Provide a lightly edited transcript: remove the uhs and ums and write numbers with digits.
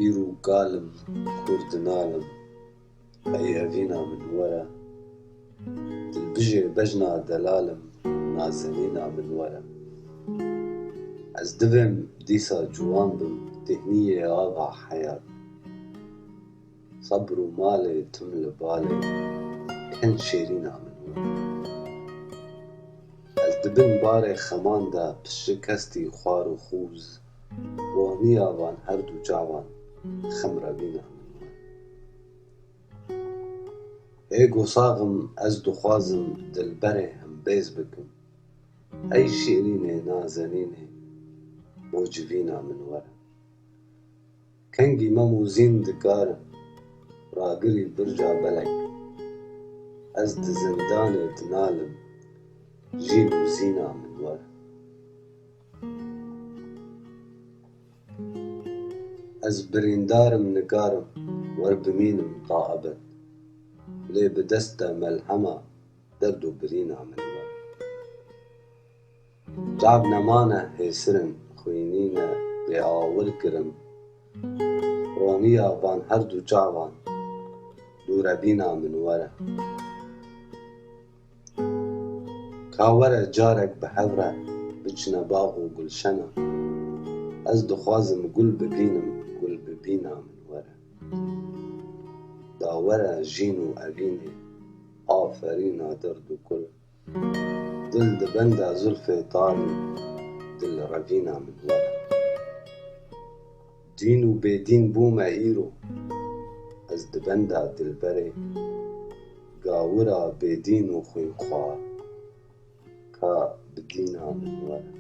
إيرو قالم كرد نالم أي أفينا من ورا دلبجي بجنا دلالم نازنينا من ورا از دبم ديسا جوان بم تهنية آغا حياة صبر مالي تمل بالي كن شيرينا من ورا از دبن باري خمان دا بشكستي خوار و خوز وانيا وان هردو جاوان خمرا بينا من ورا هيگو صاغم از دخوازم دلبره هم بيز بكم أي شيريني نازنيني موجبينا من ورا كنجي مموزين دقار راقري برجع بلك از دزنداني دنالم جينو زينا من ورا از بريندارم نقارم وربمينم طائبت لي بدستا ملحمة دردو برينا من ورا جعب نمانا هيسرن خوينينا بآور كرم رونيا وان هردو جعوان دورا بينا من ورا كاورا جارك بحورا بچنا باغ و گلشنا از دخوازم گل ببينم گل ببينا من ورا داورا جينو أبيني آفرينا درد كل دل دبندا زلفي طاري دل ربينا من ورا دينو بيدين بوما إيرو از دبندا دلبري قاورا بيدينو خوين خوار كا بدينا من ورا